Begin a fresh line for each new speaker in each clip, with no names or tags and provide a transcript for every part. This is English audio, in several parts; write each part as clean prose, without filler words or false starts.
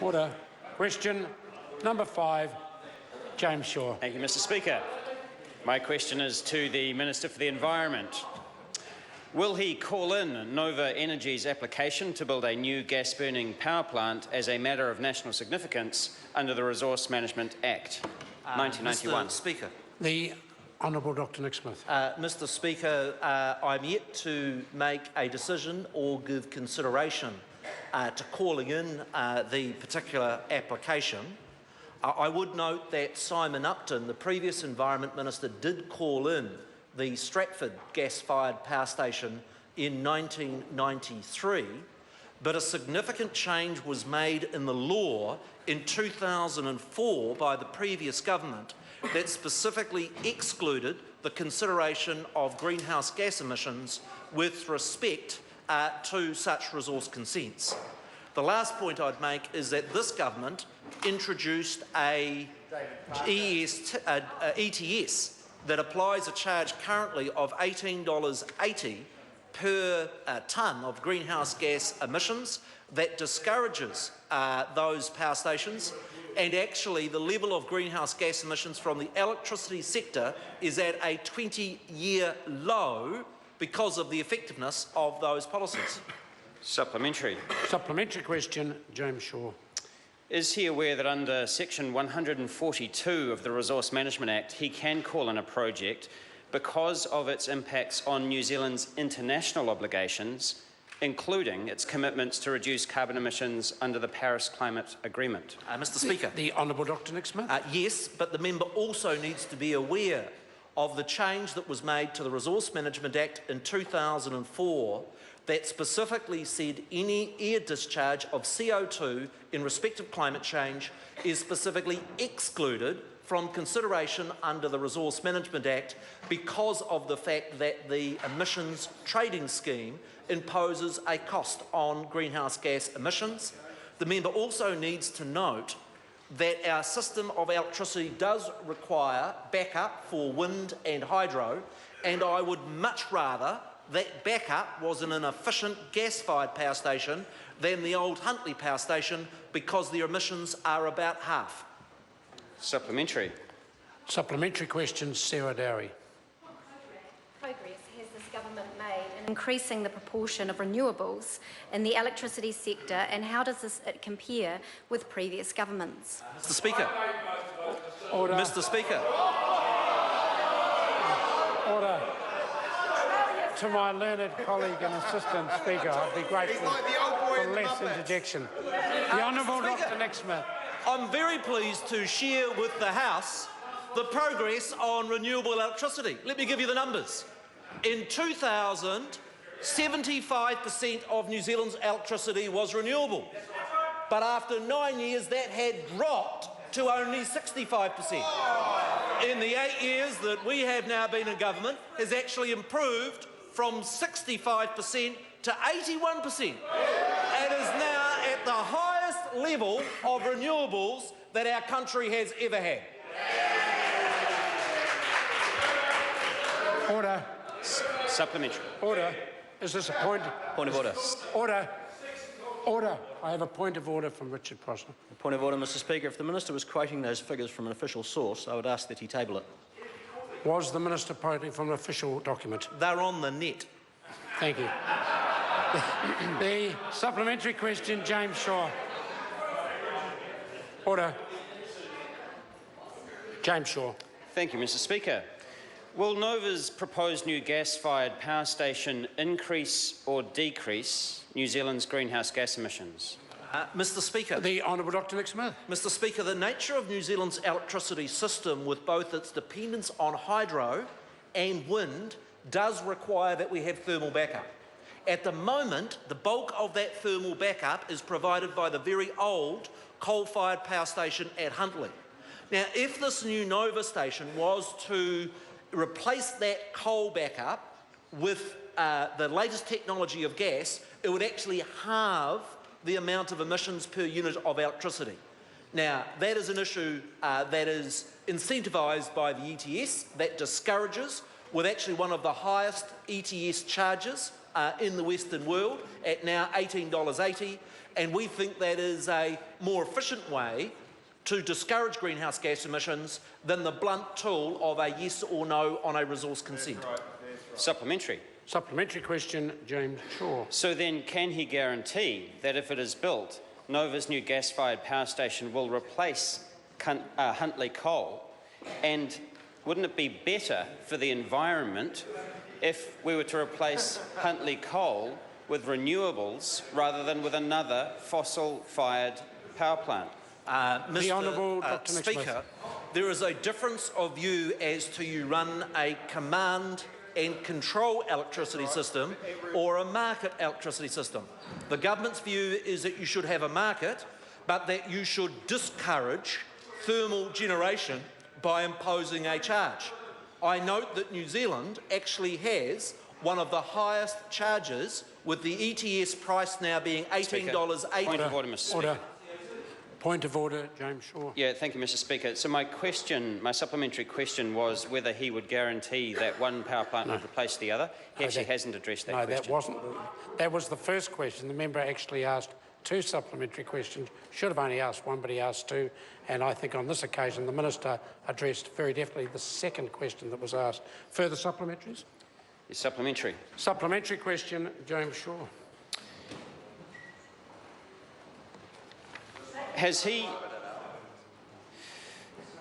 Order. Question number 5, James Shaw.
Thank you, Mr. Speaker. My question is to the Minister for the Environment. Will he call in Nova Energy's application to build a new gas-burning power plant as a matter of national significance under the Resource Management Act 1991?
Mr. Speaker.
The Honourable Dr Nick Smith.
Mr. Speaker, I'm yet to make a decision or give consideration to calling in the particular application. I would note that Simon Upton, the previous Environment Minister, did call in the Stratford gas-fired power station in 1993, but a significant change was made in the law in 2004 by the previous government that specifically excluded the consideration of greenhouse gas emissions with respect to such resource consents. The last point I'd make is that this government introduced a ETS that applies a charge currently of $18.80 per tonne of greenhouse gas emissions that discourages those power stations, and actually the level of greenhouse gas emissions from the electricity sector is at a 20-year low because of the effectiveness of those policies.
Supplementary.
Supplementary question, James Shaw.
Is he aware that under Section 142 of the Resource Management Act, he can call in a project because of its impacts on New Zealand's international obligations, including its commitments to reduce carbon emissions under the Paris Climate Agreement?
Mr. Speaker.
The Honourable Dr Nick Smith.
Yes, but the member also needs to be aware of the change that was made to the Resource Management Act in 2004 that specifically said any air discharge of CO2 in respect of climate change is specifically excluded from consideration under the Resource Management Act because of the fact that the emissions trading scheme imposes a cost on greenhouse gas emissions. The member also needs to note that our system of electricity does require backup for wind and hydro, and I would much rather that backup was in an efficient gas-fired power station than the old Huntly power station because their emissions are about half.
Supplementary.
Supplementary question, Sarah Dowie.
Progress has this government made in increasing the proportion of renewables in the electricity sector, and how does this compare with previous governments?
Mr. Speaker.
Order.
Mr. Speaker.
Order. To my learned colleague and assistant speaker, I'd be grateful for less interjection. The Honourable Dr Nick Smith.
I'm very pleased to share with the House the progress on renewable electricity. Let me give you the numbers. In 2000, 75% of New Zealand's electricity was renewable. But after 9 years, that had dropped to only 65%. In the 8 years that we have now been in government, has actually improved from 65% to 81%, and is now at the highest level of renewables that our country has ever had.
Order.
Supplementary.
Order. Is this a point?
Point of order.
Order. Order. I have a point of order from Richard Prosser.
Point of order, Mr. Speaker. If the Minister was quoting those figures from an official source, I would ask that he table it.
Was the Minister quoting from an official document?
They're on the net.
Thank you. The supplementary question, James Shaw. Order. James Shaw.
Thank you, Mr. Speaker. Will Nova's proposed new gas-fired power station increase or decrease New Zealand's greenhouse gas emissions?
Mr. Speaker.
The Honourable Dr Nick Smith.
Mr. Speaker, the nature of New Zealand's electricity system, with both its dependence on hydro and wind, does require that we have thermal backup. At the moment, the bulk of that thermal backup is provided by the very old coal-fired power station at Huntly. Now, if this new Nova station was to replace that coal backup with the latest technology of gas, it would actually halve the amount of emissions per unit of electricity. Now, that is an issue that is incentivised by the ETS, that discourages, with actually one of the highest ETS charges in the Western world at now $18.80, and we think that is a more efficient way to discourage greenhouse gas emissions than the blunt tool of a yes or no on a resource consent.
Supplementary.
Supplementary question, James Shaw.
So then, can he guarantee that if it is built, Nova's new gas-fired power station will replace Huntly coal? And wouldn't it be better for the environment if we were to replace Huntly coal with renewables rather than with another fossil-fired power plant?
The Honourable Dr. Nick
Speaker,
Smith.
there is a difference of view as to you run a command and control electricity system or a market electricity system. The government's view is that you should have a market, but that you should discourage thermal generation by imposing a charge. I note that New Zealand actually has one of the highest charges, with the ETS price now being $18.80.
Point of order, Mr. Speaker.
Order. Point of order, James Shaw.
Yeah, thank you, Mr. Speaker. So my supplementary question was whether he would guarantee that one power plant would replace the other. He actually hasn't addressed that question.
No, that wasn't. That was the first question. The member actually asked 2 supplementary questions. Should have only asked 1, but he asked 2. And I think on this occasion the Minister addressed very definitely the second question that was asked. Further supplementaries?
Yes, supplementary.
Supplementary question, James Shaw.
Has he,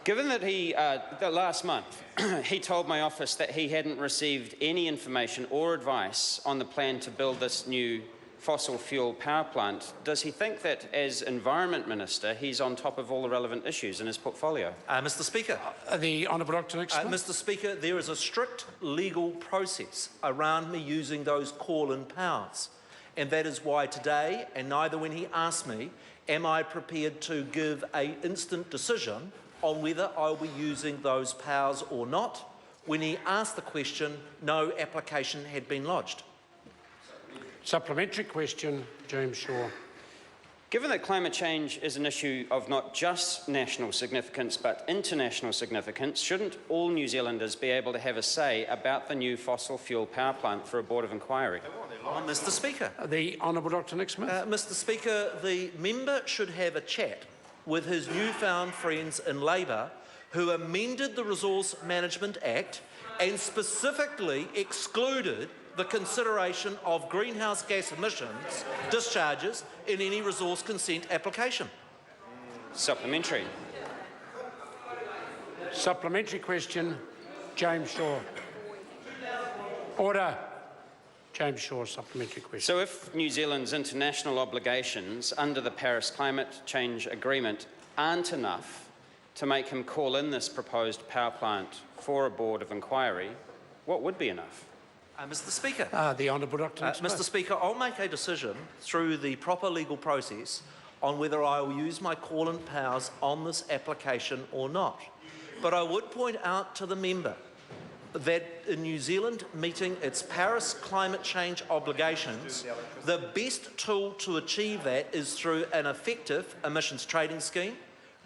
given that the last month, he told my office that he hadn't received any information or advice on the plan to build this new fossil fuel power plant, does he think that as Environment Minister he's on top of all the relevant issues in his portfolio?
Mr. Speaker.
The Honourable Dr. Nick Smith.
Mr. Speaker, there is a strict legal process around me using those call-in powers, and that is why today, and neither when he asked me, am I prepared to give an instant decision on whether I will be using those powers or not. When he asked the question, no application had been lodged.
Supplementary question, James Shaw.
Given that climate change is an issue of not just national significance but international significance, shouldn't all New Zealanders be able to have a say about the new fossil fuel power plant for a board of inquiry?
Mr. Speaker.
The Honourable Dr. Nick Smith.
Mr. Speaker, the member should have a chat with his newfound friends in Labour who amended the Resource Management Act and specifically excluded the consideration of greenhouse gas emissions discharges in any resource consent application.
Supplementary.
Supplementary question, James Shaw. Order. James Shaw, supplementary question.
So if New Zealand's international obligations under the Paris Climate Change Agreement aren't enough to make him call in this proposed power plant for a board of inquiry, what would be enough?
Mr. Speaker.
The Honourable Dr. Nick Smith.
Mr. Speaker, I'll make a decision through the proper legal process on whether I will use my call-in powers on this application or not. But I would point out to the member that in New Zealand meeting its Paris climate change obligations, the best tool to achieve that is through an effective emissions trading scheme.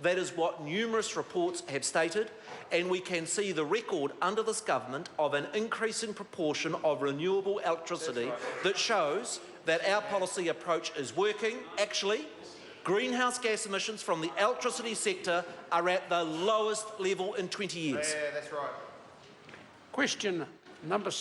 That is what numerous reports have stated, and we can see the record under this government of an increasing proportion of renewable electricity that shows that our policy approach is working. Actually, greenhouse gas emissions from the electricity sector are at the lowest level in 20 years.
Yeah, that's right.
Question number 6.